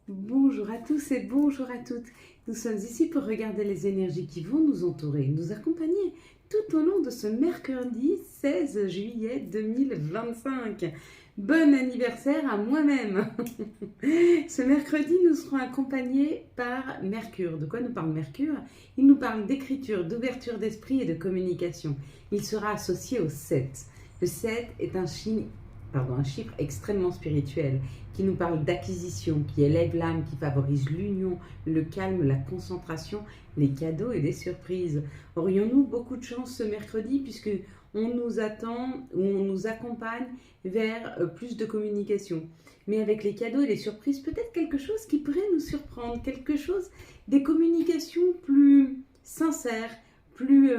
Bonjour à tous et bonjour à toutes. Nous sommes ici pour regarder les énergies qui vont nous entourer, nous accompagner tout au long de ce mercredi 16 juillet 2025. Bon anniversaire à moi-même. Ce mercredi, nous serons accompagnés par Mercure. De quoi nous parle Mercure? Il nous parle d'écriture, d'ouverture d'esprit et de communication. Il sera associé au 7. Le 7 est un chiffre extrêmement spirituel qui nous parle d'acquisition, qui élève l'âme, qui favorise l'union, le calme, la concentration, les cadeaux et les surprises. Aurions-nous beaucoup de chance ce mercredi puisque on nous attend ou on nous accompagne vers plus de communication. Mais avec les cadeaux et les surprises, peut-être quelque chose qui pourrait nous surprendre, quelque chose, des communications plus sincères, plus,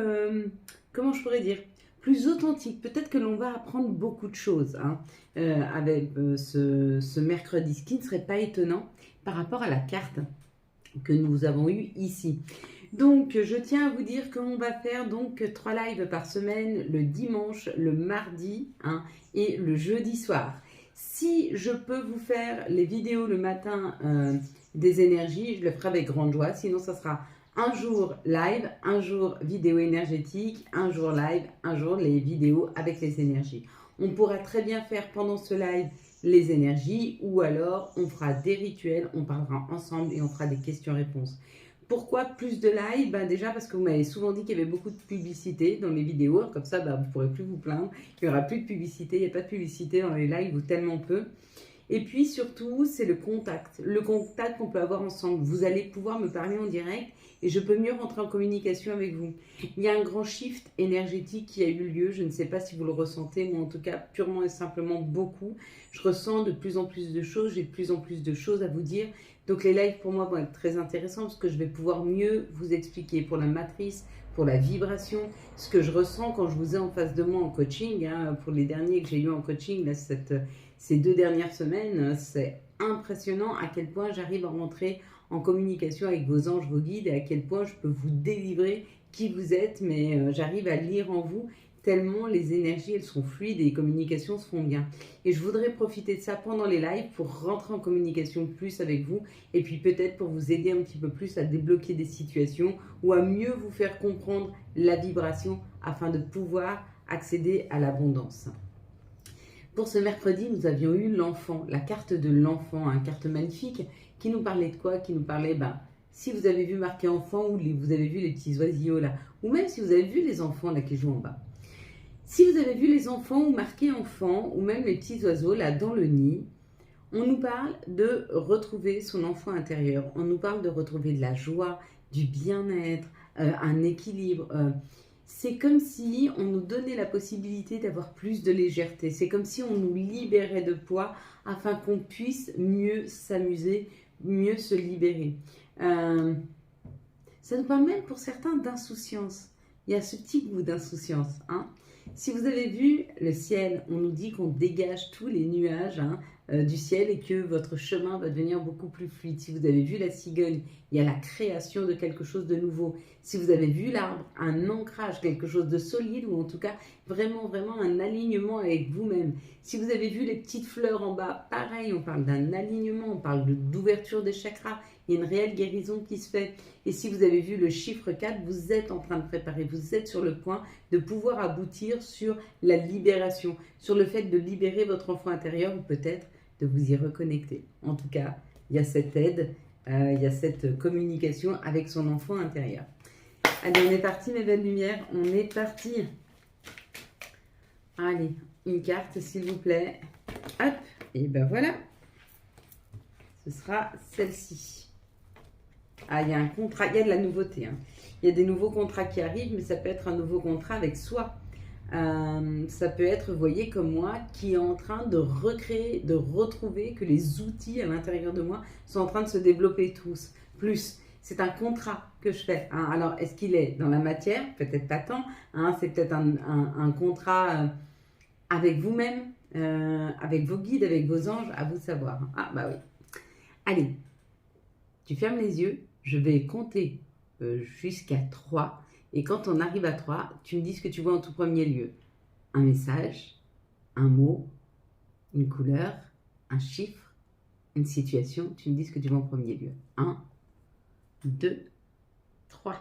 comment je pourrais dire, plus authentique. Peut-être que l'on va apprendre beaucoup de choses avec ce mercredi, ce qui ne serait pas étonnant par rapport à la carte que nous avons eue ici. Donc, je tiens à vous dire qu'on va faire donc 3 lives par semaine, le dimanche, le mardi et le jeudi soir. Si je peux vous faire les vidéos le matin des énergies, je le ferai avec grande joie. Sinon, ça sera un jour live, un jour vidéo énergétique, un jour live, un jour les vidéos avec les énergies. On pourra très bien faire pendant ce live les énergies ou alors on fera des rituels, on parlera ensemble et on fera des questions-réponses. Pourquoi plus de live? Déjà parce que vous m'avez souvent dit qu'il y avait beaucoup de publicité dans les vidéos, comme ça vous ne pourrez plus vous plaindre, il n'y aura plus de publicité, il n'y a pas de publicité dans les lives ou tellement peu. Et puis surtout, c'est le contact qu'on peut avoir ensemble. Vous allez pouvoir me parler en direct et je peux mieux rentrer en communication avec vous. Il y a un grand shift énergétique qui a eu lieu, je ne sais pas si vous le ressentez, moi en tout cas purement et simplement beaucoup. Je ressens de plus en plus de choses, j'ai de plus en plus de choses à vous dire. Donc les lives pour moi vont être très intéressants parce que je vais pouvoir mieux vous expliquer pour la matrice, pour la vibration, ce que je ressens quand je vous ai en face de moi en coaching. Pour les derniers que j'ai eu en coaching, là, ces 2 dernières semaines, c'est impressionnant à quel point j'arrive à rentrer en communication avec vos anges, vos guides, et à quel point je peux vous délivrer qui vous êtes, mais j'arrive à lire en vous tellement les énergies, elles sont fluides et les communications se font bien. Et je voudrais profiter de ça pendant les lives pour rentrer en communication plus avec vous et puis peut-être pour vous aider un petit peu plus à débloquer des situations ou à mieux vous faire comprendre la vibration afin de pouvoir accéder à l'abondance. Pour ce mercredi, nous avions eu l'enfant, la carte de l'enfant, une carte magnifique qui nous parlait de quoi? Qui nous parlait, si vous avez vu marqué enfant ou vous avez vu les petits oisillons là, ou même si vous avez vu les enfants là qui jouent en bas. Si vous avez vu les enfants ou marqué enfant, ou même les petits oiseaux là dans le nid, on nous parle de retrouver son enfant intérieur, on nous parle de retrouver de la joie, du bien-être, un équilibre. C'est comme si on nous donnait la possibilité d'avoir plus de légèreté. C'est comme si on nous libérait de poids afin qu'on puisse mieux s'amuser, mieux se libérer. Ça nous parle même pour certains d'insouciance. Il y a ce petit goût d'insouciance. Si vous avez vu le ciel, on nous dit qu'on dégage tous les nuages du ciel et que votre chemin va devenir beaucoup plus fluide. Si vous avez vu la cigogne, il y a la création de quelque chose de nouveau. Si vous avez vu l'arbre, un ancrage, quelque chose de solide ou en tout cas vraiment, vraiment un alignement avec vous-même. Si vous avez vu les petites fleurs en bas, pareil, on parle d'un alignement, on parle d'ouverture des chakras. Il y a une réelle guérison qui se fait. Et si vous avez vu le chiffre 4, vous êtes en train de préparer, vous êtes sur le point de pouvoir aboutir sur la libération, sur le fait de libérer votre enfant intérieur ou peut-être de vous y reconnecter. En tout cas, il y a cette aide, il y a cette communication avec son enfant intérieur. Allez, on est parti mes belles lumières, on est parti. Allez, une carte s'il vous plaît. Hop, et ben voilà. Ce sera celle-ci. Il y a un contrat, il y a de la nouveauté. Il y a des nouveaux contrats qui arrivent, mais ça peut être un nouveau contrat avec soi. Ça peut être, vous voyez, comme moi, qui est en train de recréer, de retrouver que les outils à l'intérieur de moi sont en train de se développer tous. Plus, c'est un contrat que je fais. Alors, est-ce qu'il est dans la matière? Peut-être pas tant. C'est peut-être un contrat avec vous-même, avec vos guides, avec vos anges, à vous de savoir. Bah oui. Allez, tu fermes les yeux, je vais compter jusqu'à 3. Et quand on arrive à 3, tu me dis ce que tu vois en tout premier lieu. Un message, un mot, une couleur, un chiffre, une situation, tu me dis ce que tu veux en premier lieu. 1, 2, 3.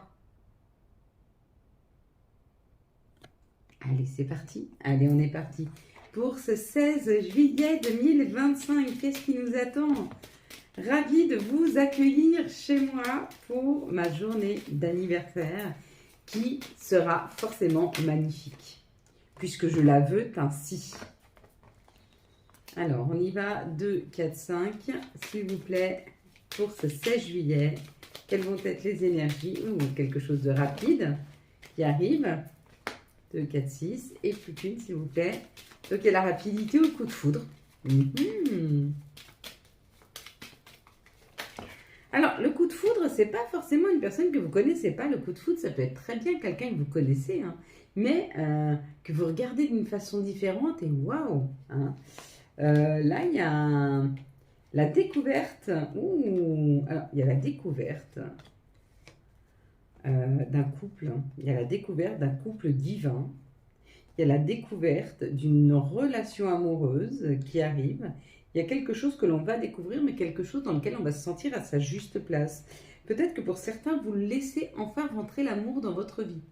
Allez, c'est parti. Allez, on est parti. Pour ce 16 juillet 2025, qu'est-ce qui nous attend? Ravie de vous accueillir chez moi pour ma journée d'anniversaire qui sera forcément magnifique, puisque je la veux ainsi. Alors, on y va. 2, 4, 5. S'il vous plaît, pour ce 16 juillet, quelles vont être les énergies? Ou quelque chose de rapide qui arrive. 2, 4, 6. Et plus qu'une, s'il vous plaît. Donc, il y a la rapidité ou le coup de foudre. Alors, le coup de foudre, c'est pas forcément une personne que vous connaissez pas. Le coup de foudre, ça peut être très bien quelqu'un que vous connaissez, hein, mais que vous regardez d'une façon différente et waouh, hein. Là, il y a la découverte. Alors, il y a la découverte d'un couple. Il y a la découverte d'un couple divin. Il y a la découverte d'une relation amoureuse qui arrive. Il y a quelque chose que l'on va découvrir, mais quelque chose dans lequel on va se sentir à sa juste place. Peut-être que pour certains, vous laissez enfin rentrer l'amour dans votre vie,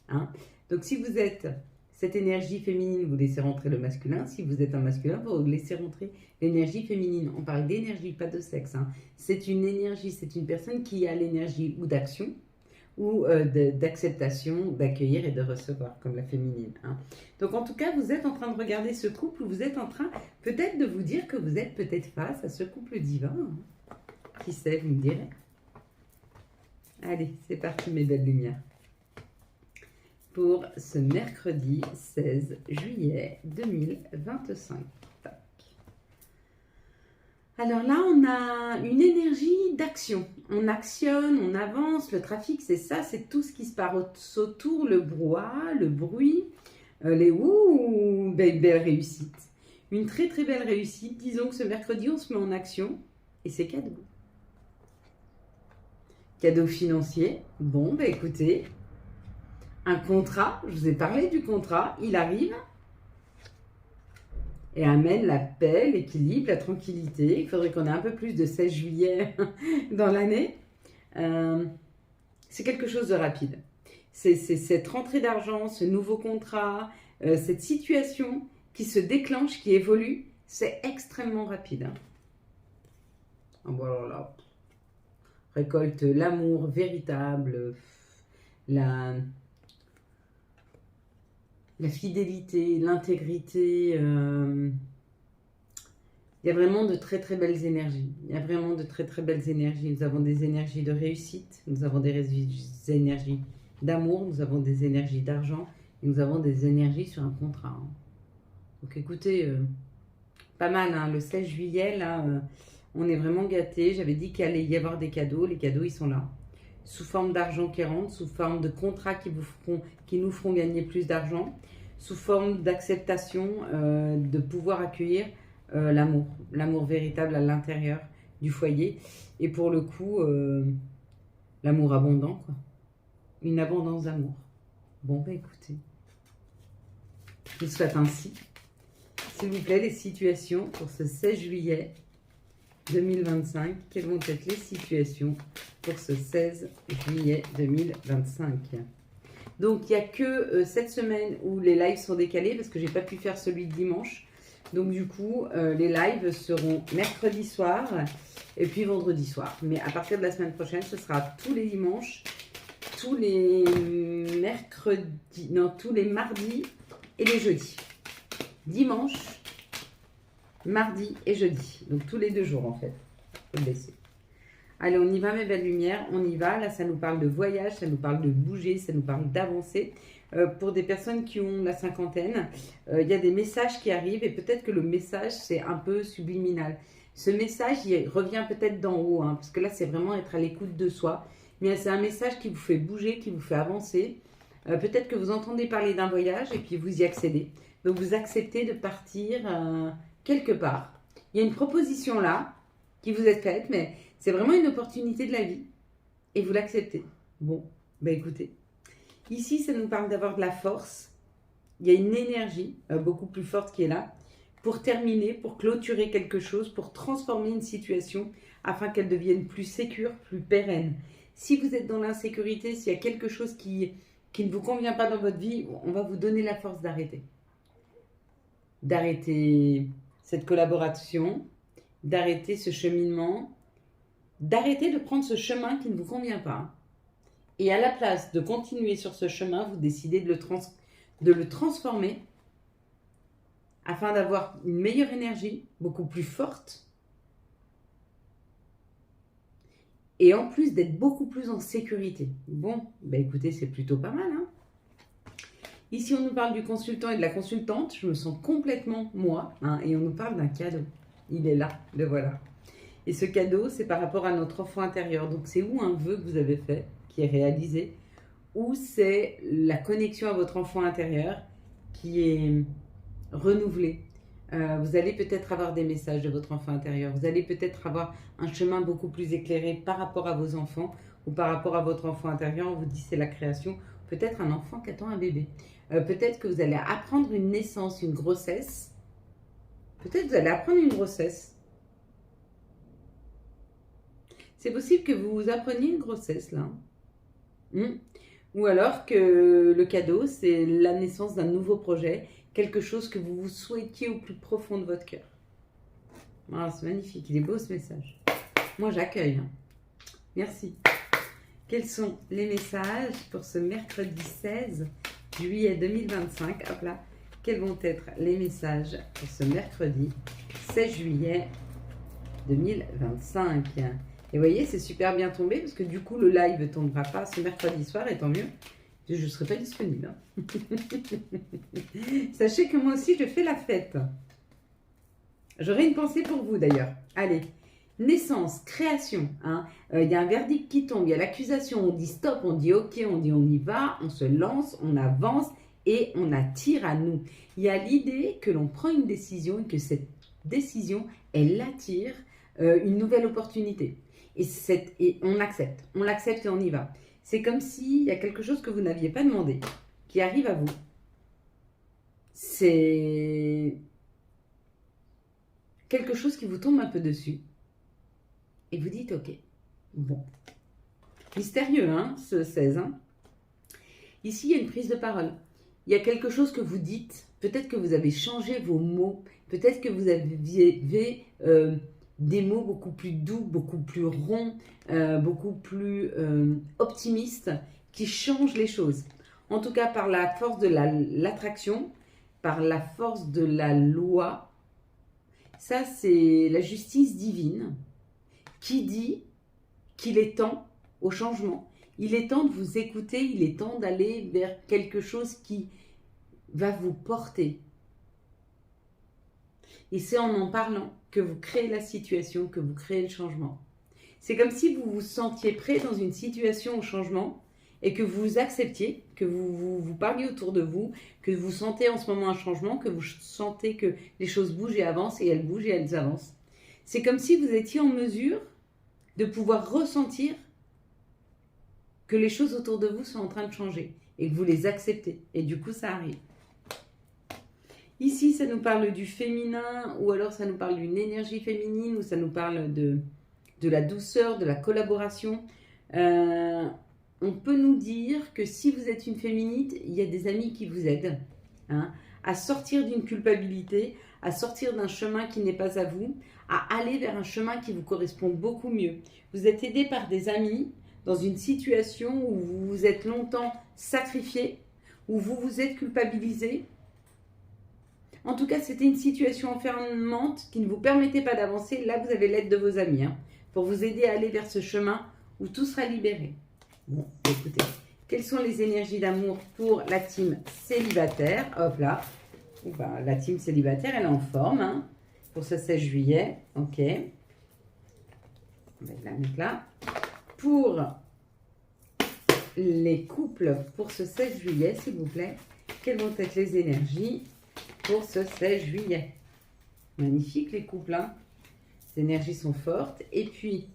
hein. Donc, si vous êtes cette énergie féminine, vous laissez rentrer le masculin. Si vous êtes un masculin, vous laissez rentrer l'énergie féminine. On parle d'énergie, pas de sexe, hein. C'est une énergie, c'est une personne qui a l'énergie ou d'action, ou d'acceptation, d'accueillir et de recevoir, comme la féminine, hein. Donc en tout cas, vous êtes en train de regarder ce couple, vous êtes en train peut-être de vous dire que vous êtes peut-être face à ce couple divin, hein. Qui sait, vous me direz. Allez, c'est parti mes belles lumières. Pour ce mercredi 16 juillet 2025. Alors là, on a une énergie d'action. On actionne, on avance. Le trafic, c'est ça, c'est tout ce qui se passe autour, le brouhaha, le bruit, les ouh, belle réussite. Une très très belle réussite. Disons que ce mercredi, on se met en action et c'est cadeau. Cadeau financier. Bon, écoutez, un contrat, je vous ai parlé du contrat, il arrive. Et amène la paix, l'équilibre, la tranquillité. Il faudrait qu'on ait un peu plus de 16 juillet dans l'année. C'est quelque chose de rapide. C'est cette rentrée d'argent, ce nouveau contrat, cette situation qui se déclenche, qui évolue. C'est extrêmement rapide, hein. Bon, alors là, récolte l'amour véritable, la fidélité, l'intégrité. Il y a vraiment de très très belles énergies. Il y a vraiment de très très belles énergies. Nous avons des énergies de réussite, nous avons des énergies d'amour, nous avons des énergies d'argent, et nous avons des énergies sur un contrat, hein. Donc écoutez, pas mal, hein. Le 16 juillet, là, on est vraiment gâtés. J'avais dit qu'il allait y avoir des cadeaux. Les cadeaux, ils sont là. Sous forme d'argent qui rentre, sous forme de contrats qui nous feront gagner plus d'argent, sous forme d'acceptation, de pouvoir accueillir l'amour véritable à l'intérieur du foyer. Et pour le coup, l'amour abondant, quoi. Une abondance d'amour. Bon, écoutez, je vous souhaite ainsi. S'il vous plaît, les situations pour ce 16 juillet 2025. Quelles vont être les situations pour ce 16 juillet 2025? Donc, il n'y a que cette semaine où les lives sont décalés parce que je n'ai pas pu faire celui de dimanche. Donc, du coup, les lives seront mercredi soir et puis vendredi soir. Mais à partir de la semaine prochaine, ce sera tous les dimanches, tous les mercredis, non, tous les mardis et les jeudis. Dimanche, mardi et jeudi. Donc tous les 2 jours en fait. Faut le laisser. Allez, on y va mes belles lumières. On y va. Là, ça nous parle de voyage, ça nous parle de bouger, ça nous parle d'avancer. Pour des personnes qui ont la cinquantaine, il y a des messages qui arrivent et peut-être que le message, c'est un peu subliminal. Ce message, il revient peut-être d'en haut, hein, parce que là, c'est vraiment être à l'écoute de soi. Mais c'est un message qui vous fait bouger, qui vous fait avancer. Peut-être que vous entendez parler d'un voyage et puis vous y accédez. Donc, vous acceptez de partir quelque part. Il y a une proposition là qui vous est faite, mais c'est vraiment une opportunité de la vie et vous l'acceptez. Bon, écoutez, ici, ça nous parle d'avoir de la force. Il y a une énergie beaucoup plus forte qui est là. pour terminer, pour clôturer quelque chose, pour transformer une situation afin qu'elle devienne plus sécure, plus pérenne. Si vous êtes dans l'insécurité, s'il y a quelque chose qui ne vous convient pas dans votre vie, on va vous donner la force d'arrêter. D'arrêter cette collaboration, d'arrêter ce cheminement, d'arrêter de prendre ce chemin qui ne vous convient pas. Et à la place de continuer sur ce chemin, vous décidez de le transformer afin d'avoir une meilleure énergie, beaucoup plus forte, et en plus d'être beaucoup plus en sécurité. Bon, bah écoutez, c'est plutôt pas mal, hein. Ici, on nous parle du consultant et de la consultante. Je me sens complètement moi, hein, et on nous parle d'un cadeau. Il est là, le voilà. Et ce cadeau, c'est par rapport à notre enfant intérieur. Donc, c'est ou un vœu que vous avez fait, qui est réalisé, ou c'est la connexion à votre enfant intérieur qui est renouvelée. Vous allez peut-être avoir des messages de votre enfant intérieur. Vous allez peut-être avoir un chemin beaucoup plus éclairé par rapport à vos enfants ou par rapport à votre enfant intérieur. On vous dit c'est la création. Peut-être un enfant qui attend un bébé. Peut-être que vous allez apprendre une naissance, une grossesse. Peut-être que vous allez apprendre une grossesse. C'est possible que vous appreniez une grossesse là. Ou alors que le cadeau, c'est la naissance d'un nouveau projet, quelque chose que vous souhaitiez au plus profond de votre cœur. Ah, c'est magnifique, il est beau ce message. Moi, j'accueille. Hein. Merci. Quels sont les messages pour ce mercredi 16 juillet 2025 ? Hop là. Quels vont être les messages pour ce mercredi 16 juillet 2025 ? Et vous voyez, c'est super bien tombé parce que du coup, le live ne tombera pas ce mercredi soir et tant mieux. Je ne serai pas disponible. Hein. Sachez que moi aussi, je fais la fête. J'aurai une pensée pour vous d'ailleurs. Allez, naissance, création. Hein. Y a un verdict qui tombe, il y a l'accusation. On dit stop, on dit ok, on dit on y va, on se lance, on avance et on attire à nous. Il y a l'idée que l'on prend une décision et que cette décision, elle attire une nouvelle opportunité. Et on l'accepte et on y va. C'est comme s'il y a quelque chose que vous n'aviez pas demandé, qui arrive à vous. C'est quelque chose qui vous tombe un peu dessus. Et vous dites, ok, bon. Mystérieux, hein, ce 16. Hein. Ici, il y a une prise de parole. Il y a quelque chose que vous dites. Peut-être que vous avez changé vos mots. Peut-être que vous aviez des mots beaucoup plus doux, beaucoup plus ronds, beaucoup plus optimistes, qui changent les choses. En tout cas, par la force de l'attraction, par la force de la loi, ça c'est la justice divine qui dit qu'il est temps au changement. Il est temps de vous écouter, il est temps d'aller vers quelque chose qui va vous porter. Et c'est en parlant que vous créez la situation, que vous créez le changement. C'est comme si vous vous sentiez prêt dans une situation au changement et que vous acceptiez, que vous parliez autour de vous, que vous sentez en ce moment un changement, que vous sentez que les choses bougent et avancent et elles bougent et elles avancent. C'est comme si vous étiez en mesure de pouvoir ressentir que les choses autour de vous sont en train de changer et que vous les acceptez. Et du coup, ça arrive. Ici, ça nous parle du féminin, ou alors ça nous parle d'une énergie féminine, ou ça nous parle de la douceur, de la collaboration. On peut nous dire que si vous êtes une féminite, il y a des amis qui vous aident hein, à sortir d'une culpabilité, à sortir d'un chemin qui n'est pas à vous, à aller vers un chemin qui vous correspond beaucoup mieux. Vous êtes aidé par des amis dans une situation où vous vous êtes longtemps sacrifié, où vous vous êtes culpabilisé. En tout cas, c'était une situation enfermante qui ne vous permettait pas d'avancer. Là, vous avez l'aide de vos amis hein, pour vous aider à aller vers ce chemin où tout sera libéré. Bon, écoutez, quelles sont les énergies d'amour pour la team célibataire? Hop là, la team célibataire, elle est en forme hein, pour ce 16 juillet. Ok, on va la mettre là. Pour les couples, pour ce 16 juillet, s'il vous plaît, quelles vont être les énergies pour ce 16 juillet? Magnifique les couples, hein. Les énergies sont fortes. Et puis,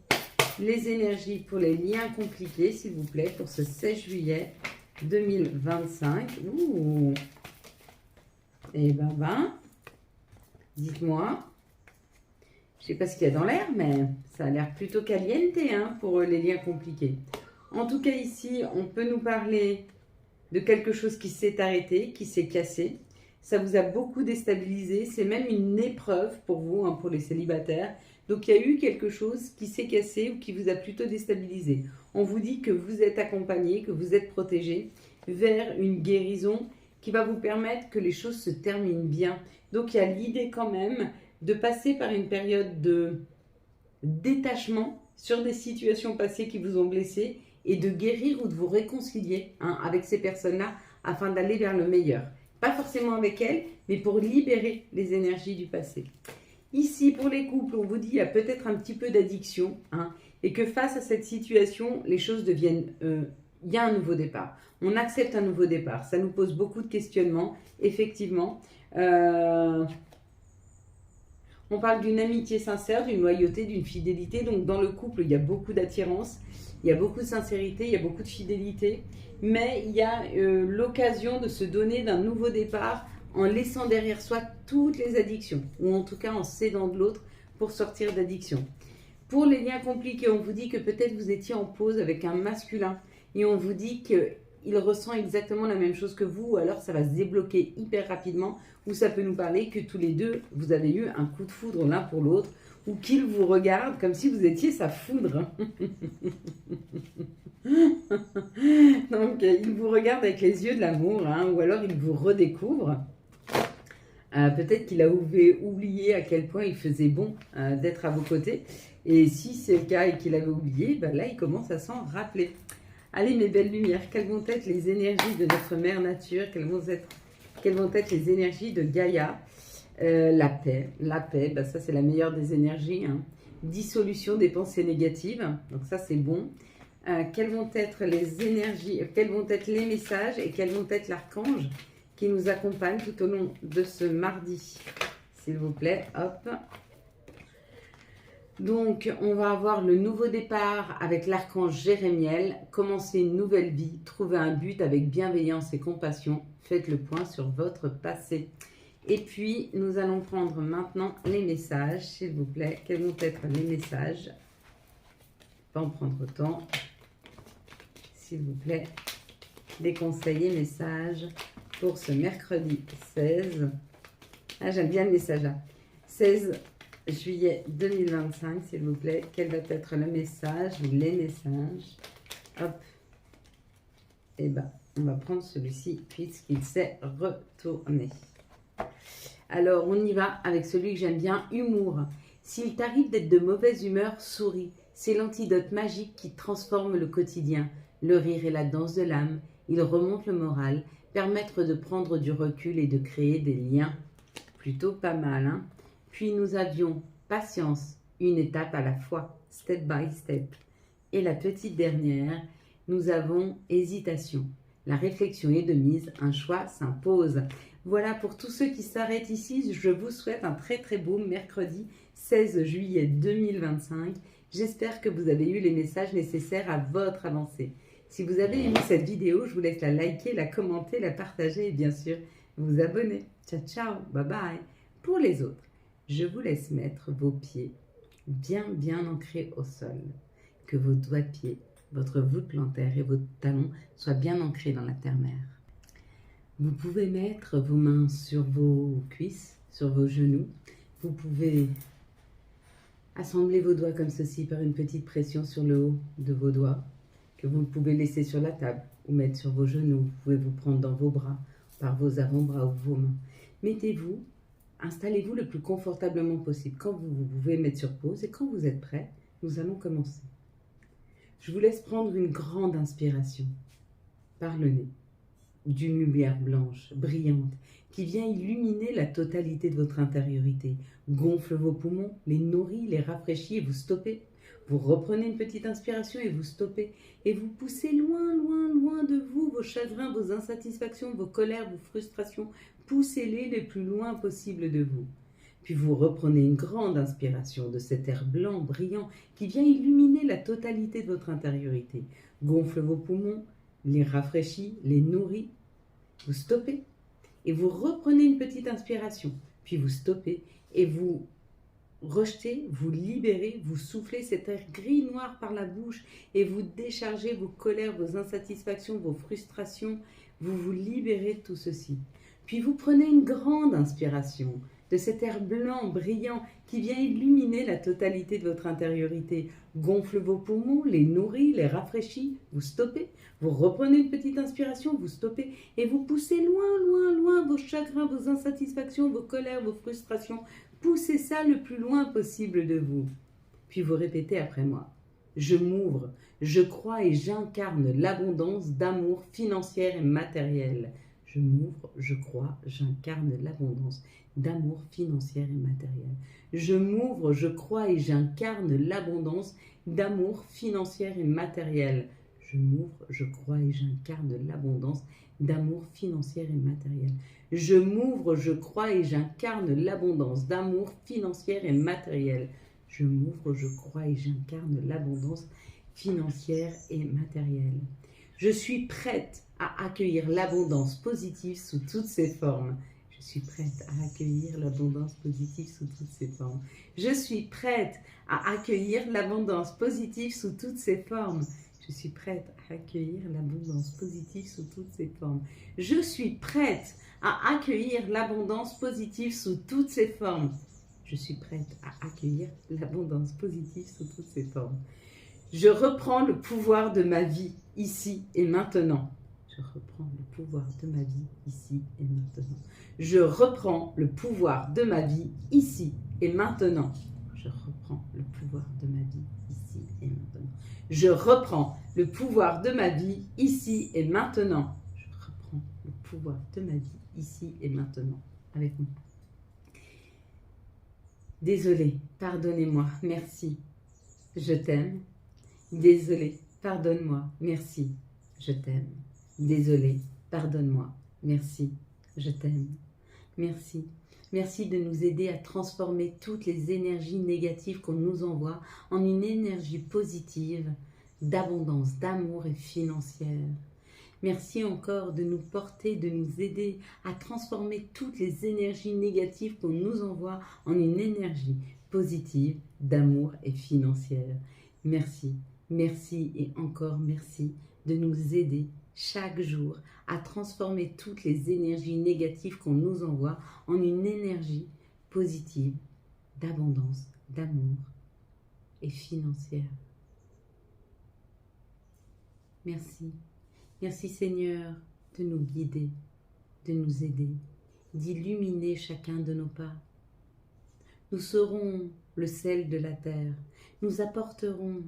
les énergies pour les liens compliqués, s'il vous plaît, pour ce 16 juillet 2025. Ouh. Et ben, Dites-moi. Je ne sais pas ce qu'il y a dans l'air, mais ça a l'air plutôt caliente hein, pour les liens compliqués. En tout cas, ici, on peut nous parler de quelque chose qui s'est arrêté, qui s'est cassé. Ça vous a beaucoup déstabilisé. C'est même une épreuve pour vous, hein, pour les célibataires. Donc, il y a eu quelque chose qui s'est cassé ou qui vous a plutôt déstabilisé. On vous dit que vous êtes accompagné, que vous êtes protégé vers une guérison qui va vous permettre que les choses se terminent bien. Donc, il y a l'idée quand même de passer par une période de détachement sur des situations passées qui vous ont blessé et de guérir ou de vous réconcilier hein, avec ces personnes-là afin d'aller vers le meilleur. Pas forcément avec elles, mais pour libérer les énergies du passé. Ici, pour les couples, on vous dit qu'il y a peut-être un petit peu d'addiction hein, et que face à cette situation, les choses deviennent... il y a un nouveau départ. On accepte un nouveau départ. Ça nous pose beaucoup de questionnements, effectivement. On parle d'une amitié sincère, d'une loyauté, d'une fidélité. Donc dans le couple, il y a beaucoup d'attirance, il y a beaucoup de sincérité, il y a beaucoup de fidélité. Mais il y a l'occasion de se donner d'un nouveau départ en laissant derrière soi toutes les addictions. Ou en tout cas en s'aidant de l'autre pour sortir d'addiction. Pour les liens compliqués, on vous dit que peut-être vous étiez en pause avec un masculin. Et on vous dit qu'il ressent exactement la même chose que vous. Ou alors ça va se débloquer hyper rapidement. Ou ça peut nous parler que tous les deux, vous avez eu un coup de foudre l'un pour l'autre, ou qu'il vous regarde comme si vous étiez sa foudre. Donc, il vous regarde avec les yeux de l'amour, hein, ou alors il vous redécouvre. Peut-être qu'il a oublié à quel point il faisait bon d'être à vos côtés. Et si c'est le cas et qu'il avait oublié, ben là, il commence à s'en rappeler. Allez, mes belles lumières, quelles vont être les énergies de notre mère nature? Quelles vont être les énergies de Gaïa? La paix, bah ça c'est la meilleure des énergies. Hein. Dissolution des pensées négatives, donc ça c'est bon. Quelles vont être les énergies, quels vont être les messages et quels vont être l'archange qui nous accompagne tout au long de ce mardi? S'il vous plaît, hop. Donc, on va avoir le nouveau départ avec l'archange Jérémiel, commencer une nouvelle vie, trouver un but avec bienveillance et compassion. Faites le point sur votre passé. Et puis, nous allons prendre maintenant les messages, s'il vous plaît. Quels vont être les messages? Pas en prendre autant. S'il vous plaît, des conseils et messages pour ce mercredi 16. Ah, j'aime bien le message là. 16 juillet 2025, s'il vous plaît. Quel va être le message ou les messages? Hop. Et ben, on va prendre celui-ci puisqu'il s'est retourné. Alors, on y va avec celui que j'aime bien, humour. S'il t'arrive d'être de mauvaise humeur, souris. C'est l'antidote magique qui transforme le quotidien. Le rire est la danse de l'âme. Il remonte le moral, permettre de prendre du recul et de créer des liens. Plutôt pas mal, hein? Puis nous avions patience, une étape à la fois, step by step. Et la petite dernière, nous avons hésitation. La réflexion est de mise, un choix s'impose. Voilà pour tous ceux qui s'arrêtent ici, je vous souhaite un très très beau mercredi 16 juillet 2025. J'espère que vous avez eu les messages nécessaires à votre avancée. Si vous avez aimé cette vidéo, je vous laisse la liker, la commenter, la partager et bien sûr vous abonner. Ciao ciao, bye bye. Pour les autres, je vous laisse mettre vos pieds bien ancrés au sol. Que vos doigts de pied, votre voûte plantaire et vos talons soient bien ancrés dans la terre-mère. Vous pouvez mettre vos mains sur vos cuisses, sur vos genoux. Vous pouvez assembler vos doigts comme ceci par une petite pression sur le haut de vos doigts que vous pouvez laisser sur la table ou mettre sur vos genoux. Vous pouvez vous prendre dans vos bras, par vos avant-bras ou vos mains. Mettez-vous, installez-vous le plus confortablement possible. Quand vous pouvez mettre sur pause et quand vous êtes prêt, nous allons commencer. Je vous laisse prendre une grande inspiration par le nez, d'une lumière blanche, brillante, qui vient illuminer la totalité de votre intériorité. Gonfle vos poumons, les nourrit, les rafraîchit et vous stoppez. Vous reprenez une petite inspiration et vous stoppez. Et vous poussez loin de vous vos chagrins, vos insatisfactions, vos colères, vos frustrations. Poussez-les le plus loin possible de vous. Puis vous reprenez une grande inspiration de cet air blanc, brillant, qui vient illuminer la totalité de votre intériorité. Gonfle vos poumons, les rafraîchit, les nourrit. Vous stoppez et vous reprenez une petite inspiration. Puis vous stoppez et vous rejetez, vous libérez, vous soufflez cet air gris-noir par la bouche et vous déchargez vos colères, vos insatisfactions, vos frustrations. Vous vous libérez de tout ceci. Puis vous prenez une grande inspiration de cet air blanc, brillant, qui vient illuminer la totalité de votre intériorité. Gonfle vos poumons, les nourrit, les rafraîchit. Vous stoppez, vous reprenez une petite inspiration, vous stoppez et vous poussez loin, loin, loin vos chagrins, vos insatisfactions, vos colères, vos frustrations. Poussez ça le plus loin possible de vous. Puis vous répétez après moi. Je m'ouvre, je crois et j'incarne l'abondance d'amour financière et matériel. Je m'ouvre, je crois, j'incarne l'abondance d'amour financière et matériel. Je m'ouvre, je crois et j'incarne l'abondance d'amour financière et matériel. Je m'ouvre, je crois et j'incarne l'abondance d'amour financière et matériel. Je m'ouvre, je crois et j'incarne l'abondance d'amour financière et matériel. Je m'ouvre, je crois et j'incarne l'abondance financière et matérielle. Je suis prête à accueillir l'abondance positive sous toutes ses formes. Je suis prête à accueillir l'abondance positive sous toutes ses formes. Je suis prête à accueillir l'abondance positive sous toutes ses formes. Je suis prête à accueillir l'abondance positive sous toutes ses formes. Je suis prête à accueillir l'abondance positive sous toutes ses formes. Je suis prête à accueillir l'abondance positive sous toutes ses formes. Je reprends le pouvoir de ma vie ici et maintenant. Je reprends le pouvoir de ma vie ici et maintenant. Je reprends le pouvoir de ma vie ici et maintenant. Je reprends le pouvoir de ma vie ici et maintenant. Je reprends le pouvoir de ma vie ici et maintenant. Je reprends le pouvoir de ma vie ici et maintenant. Avec moi. Désolée, pardonnez-moi, merci. Je t'aime. Désolée, pardonne-moi, merci. Je t'aime. Désolée, pardonne-moi, merci. Je t'aime. Merci. Merci de nous aider à transformer toutes les énergies négatives qu'on nous envoie en une énergie positive, d'abondance, d'amour et financière. Merci encore de nous porter, de nous aider à transformer toutes les énergies négatives qu'on nous envoie en une énergie positive, d'amour et financière. Merci, merci et encore merci de nous aider chaque jour à transformer toutes les énergies négatives qu'on nous envoie en une énergie positive, d'abondance, d'amour et financière. Merci. Merci Seigneur de nous guider, de nous aider, d'illuminer chacun de nos pas. Nous serons le sel de la terre, nous apporterons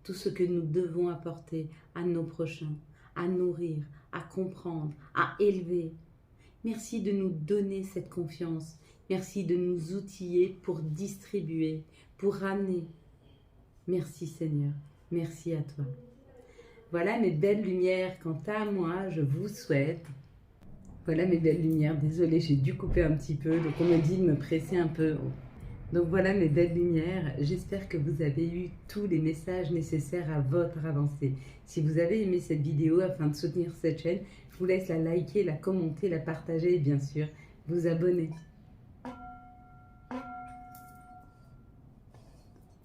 tout ce que nous devons apporter à nos prochains, à nourrir, à comprendre, à élever. Merci de nous donner cette confiance, merci de nous outiller pour distribuer, pour ramener. Merci Seigneur, merci à toi. Voilà mes belles lumières, quant à moi, je vous souhaite. Voilà mes belles lumières, désolée, j'ai dû couper un petit peu, donc on me dit de me presser un peu. Donc voilà mes belles lumières, j'espère que vous avez eu tous les messages nécessaires à votre avancée. Si vous avez aimé cette vidéo, afin de soutenir cette chaîne, je vous laisse la liker, la commenter, la partager et bien sûr, vous abonner.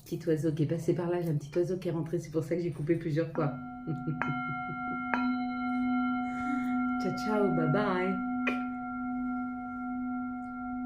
Petit oiseau qui est passé par là, j'ai un petit oiseau qui est rentré, c'est pour ça que j'ai coupé plusieurs fois. Ciao, ciao, bye bye.